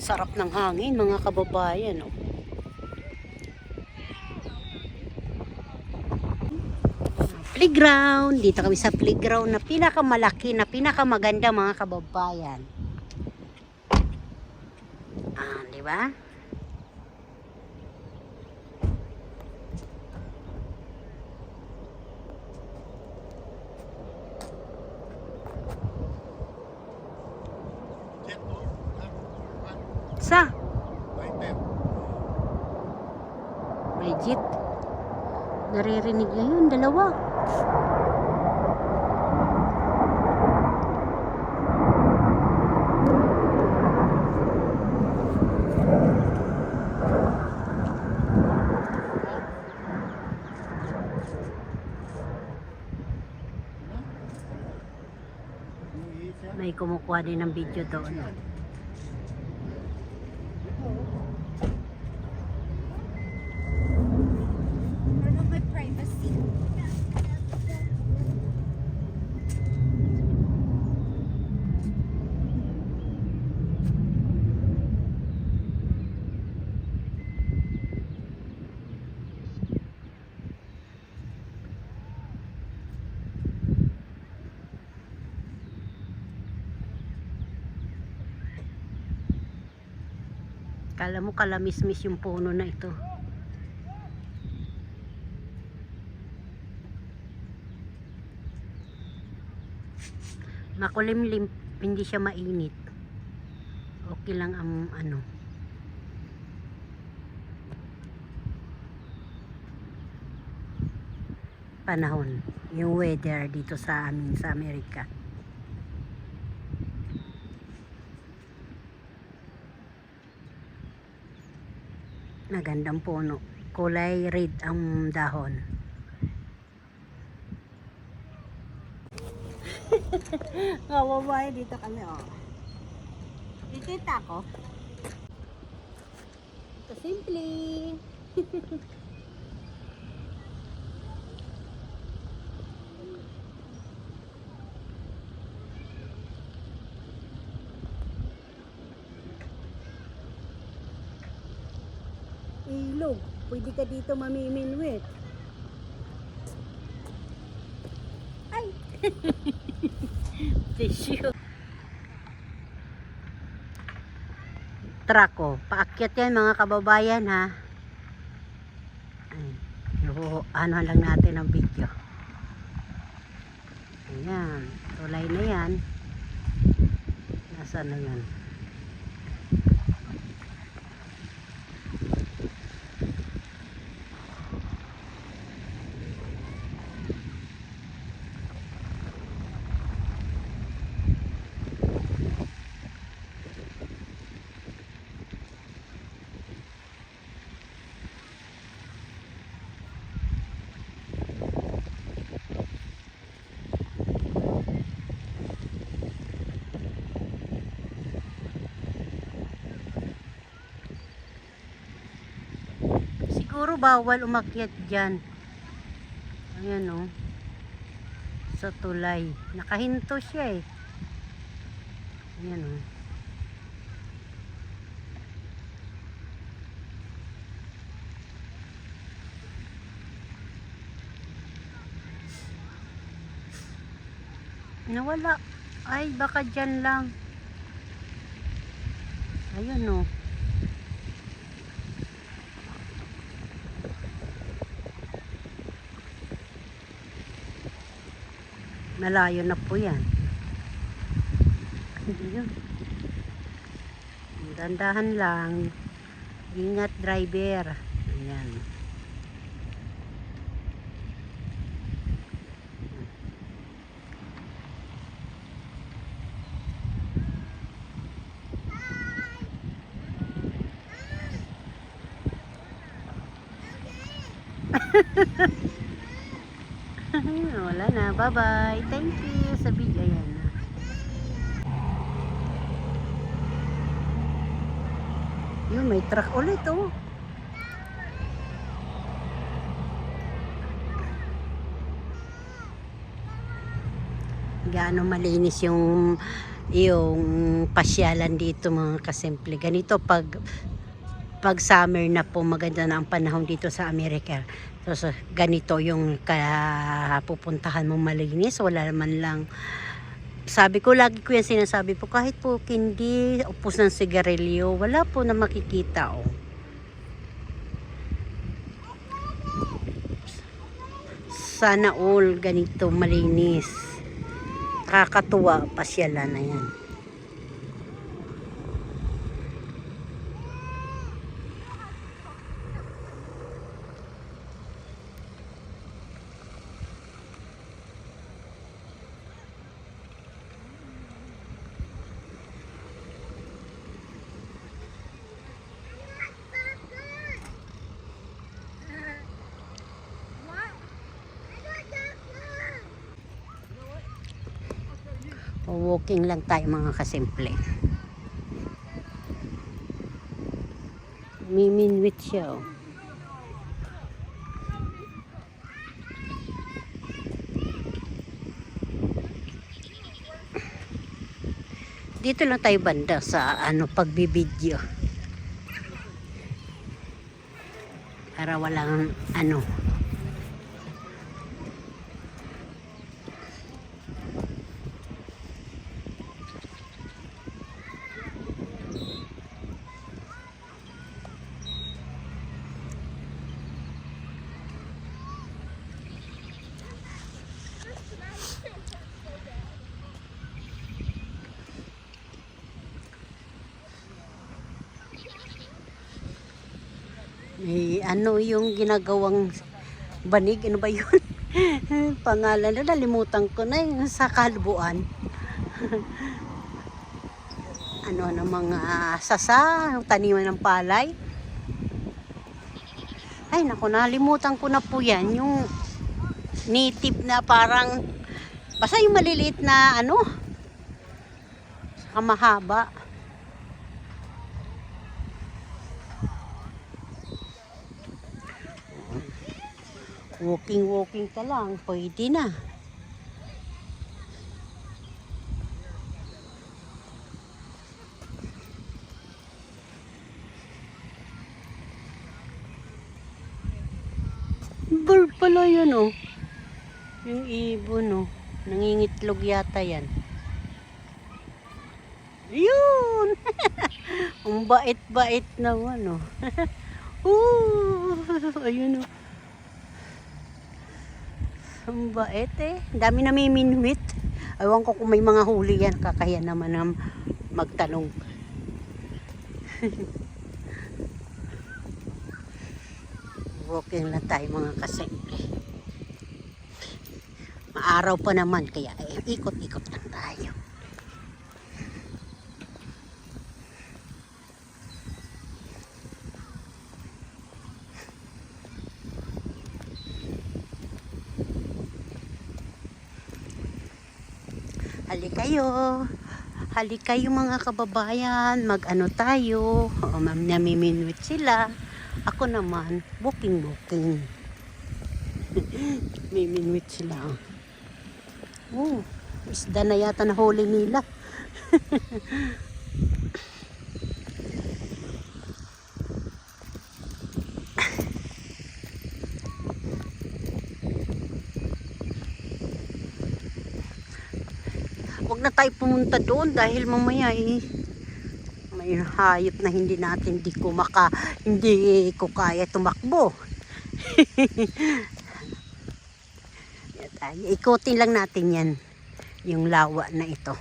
Sarap ng hangin mga kababayan. Oh. Playground. Dito kami sa playground na pinakamalaki, na pinakamaganda mga kababayan. Ah, di ba? Sa? Legit. Naririnig niya yun, dalawa. May kumukuha din ng video doon. My privacy. Kala mo kalamismis yung puno na ito. Makulimlim, hindi siya mainit. Okay lang ang ano. Panahon, yung weather dito sa amin sa Amerika. Magandang puno. Kulay red ang dahon. Kawawa, dito kami oh. Kikita ko. Ito simple. Ilog. Pwede ka dito mamiminwit. Ay! Tissue. Trako. Paakyat yan mga kababayan ha. Ay, ano lang natin ang video. Ayan. Tulay na yan. Nasaan na yan? Siguro bawal umakyat dyan. Ayan o. Sa tulay. Nakahinto siya eh. Ayan o. Nawala. Ay, baka dyan lang. Ayan o. Malayo na po yan. Yun. Dandahan lang. Ingat driver. Ayan. Wala na. Bye-bye. Thank you sa video. Ayan. Yun, may truck ulit oh. Gaano malinis yung yung pasyalan dito mga kasimple. Ganito pag summer na po, maganda na ang panahon dito sa Amerika. So ganito yung pupuntahan mo, malinis, wala naman lang. Sabi ko, lagi ko yan sinasabi po, kahit po hindi upos ng sigarilyo, wala po na makikita. Oh. Sana all ganito malinis. Kakatuwa pasyalan na yan. Walking lang tayo mga kasimple. Miminwit siya. Oh. Dito lang tayo banda sa pagbibideo. Para walang yung ginagawang banig, ano ba yun? Pangalan na nalimutan ko na yung sa Kalbuan. Ng mga sasa, taniman ng palay. Ay naku, nalimutan ko na po yan, yung native na parang basta yung maliliit na saka mahaba. Walking ka lang, pwede na. Bird pala yun, oh. Yung ibon, oh. Nangingitlog yata yan. Yun! Ang bait-bait naman, oh. Ayun, oh. Ang bait, eh. Dami na may minwit. Ewan ko kung may mga huli yan. Kakaya naman na magtanong. Walking lang tayo mga kasimple. Maaraw pa naman, kaya ikot-ikot lang tayo. Halik kayo mga kababayan, tayo. Namiminwit sila. Ako naman, booking. Miminwit sila. Oh, isda na yata na huli nila. Huwag na tayo pumunta doon dahil mamaya may hayop na hindi ko kaya tumakbo. Ikutin lang natin yan, yung lawa na ito.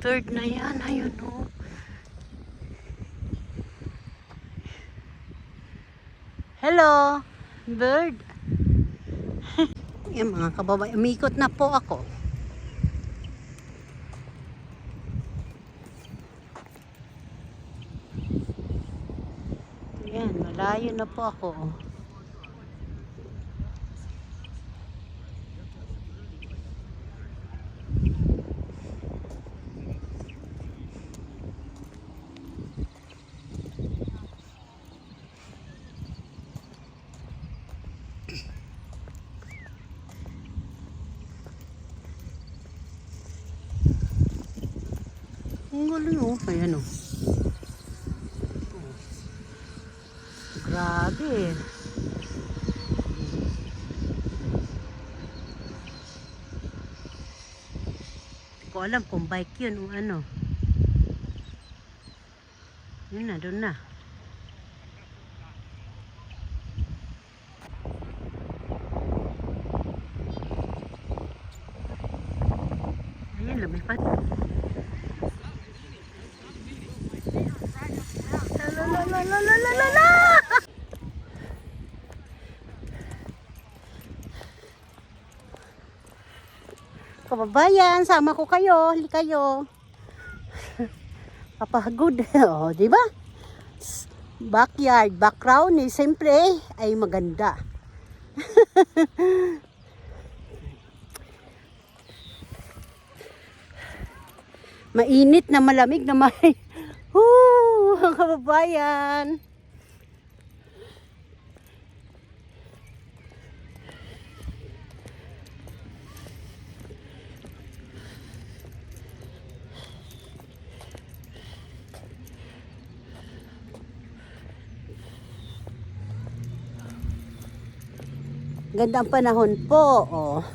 bird na yan. Ayun o. Hello, bird. Yan mga kababayan, umikot na po ako. Yan, malayo na po ako. Ang galing oh, ayan oh. Grabe. Hindi ko alam kung bike yun o ano. Yun na, doon na. Ayan, lumipad. La. Kababayan, sama ko kayo, hali kayo. Kapagod, oh, di ba? Backyard, background ni simple ay maganda. Mainit na malamig na may kababayan. Ganda ang panahon po. Oh.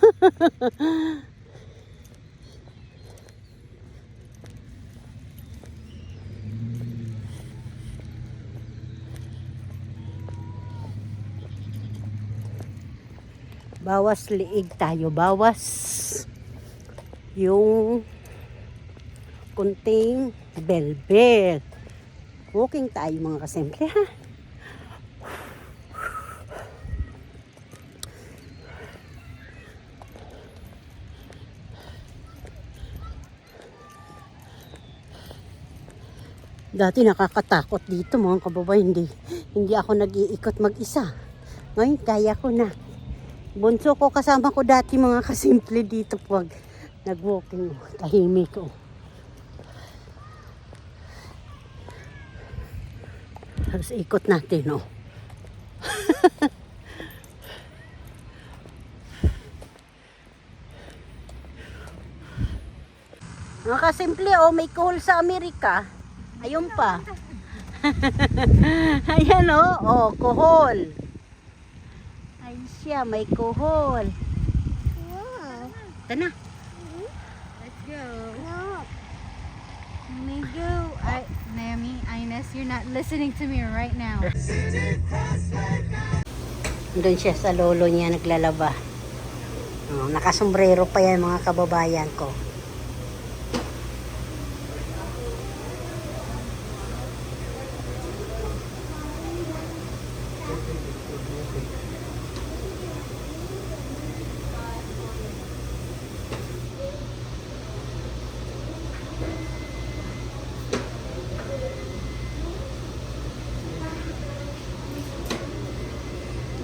Bawas liig tayo. Bawas yung kunting bel-bel. Walking tayo mga kasimple ha. Dati nakakatakot dito mga kababayan. Hindi ako nag-iikot mag-isa. Ngayon kaya ko na. Bunso ko kasama ko dati mga kasimple dito pag nag-walking. Tahimik ko. Tapos ikot natin oh. Mga kasimple oh, may kuhol sa Amerika. Ayun pa. Ayan oh, oh, kuhol. Ay siya, may kuhol. Wow. Ito na. Let's go. No. Let me go. Naomi, Ines, you're not listening to me right now. Doon siya sa lolo niya naglalaba. Oh, nakasombrero pa yan mga kababayan ko.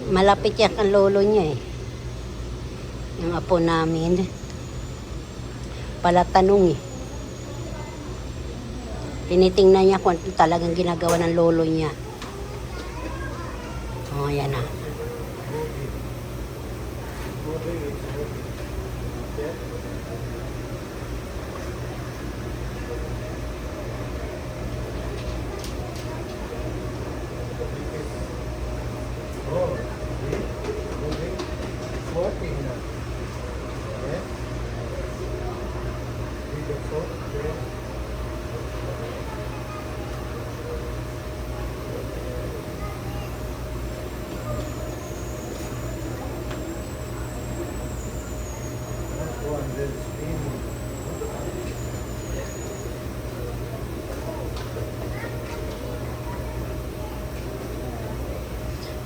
Malapit yan ang lolo niya eh. Yung apo namin. Palatanong eh. Tinitingnan niya kung ano talagang ginagawa ng lolo niya. Oh, yan na.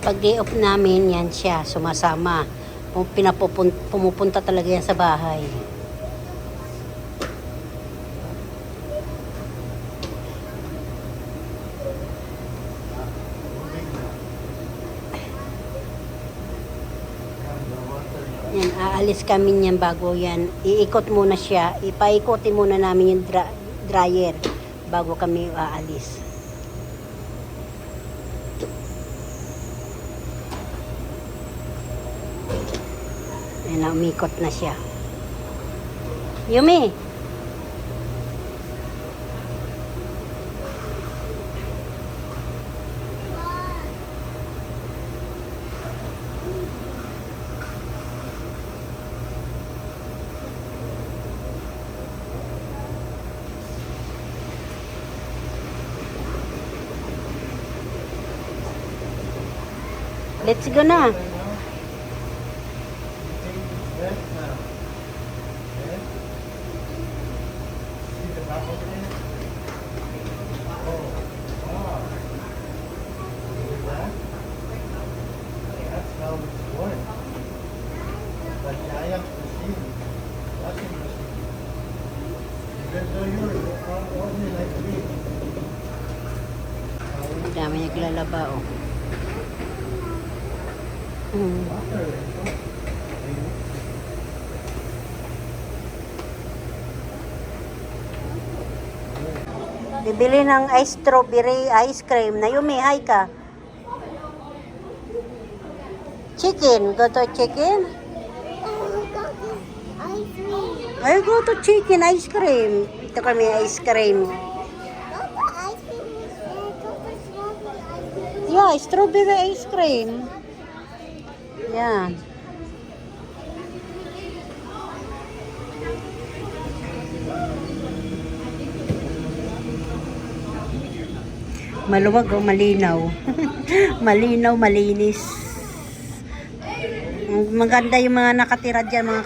Pag day off namin, yan siya, sumasama. Pumupunta talaga yan sa bahay. Yan, aalis kami niyan bago yan. Iikot muna siya. Ipaikotin muna namin yung dryer bago kami aalis. Yan, umikot na siya. Yumi! Let's go na. Ang dami naglalaba, oh. Bibili ng strawberry ice cream. Nayumi, hi ka. Chicken. Go to chicken. Ay, go to chicken ice cream. Ito kami ice cream. Yeah, strawberry ice cream. Yan. Maluwag o malinaw. Malinaw, malinis. Maganda yung mga nakatira dyan, mga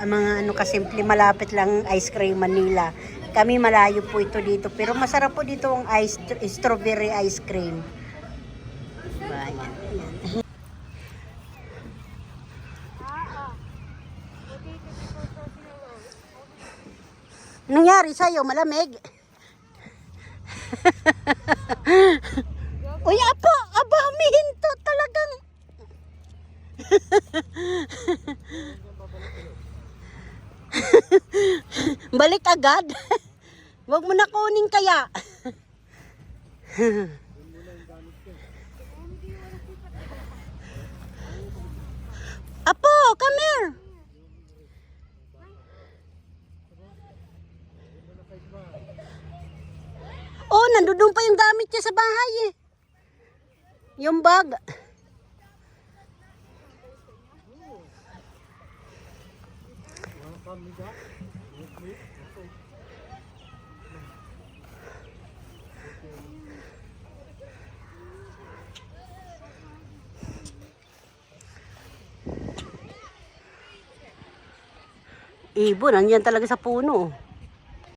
mga ano kasimple, malapit lang ice cream Manila. Kami malayo po ito dito, pero masarap po dito ang strawberry ice cream. Ayan, ayan. Nangyari sa'yo, malamig. Uy, apo, aba, humihinto talagang. Balik agad. Huwag mo na kunin kaya. Apo, come here. Oh, nandun pa yung gamit niya sa bahay eh. Yung bag. Ibon, nandiyan talaga sa puno.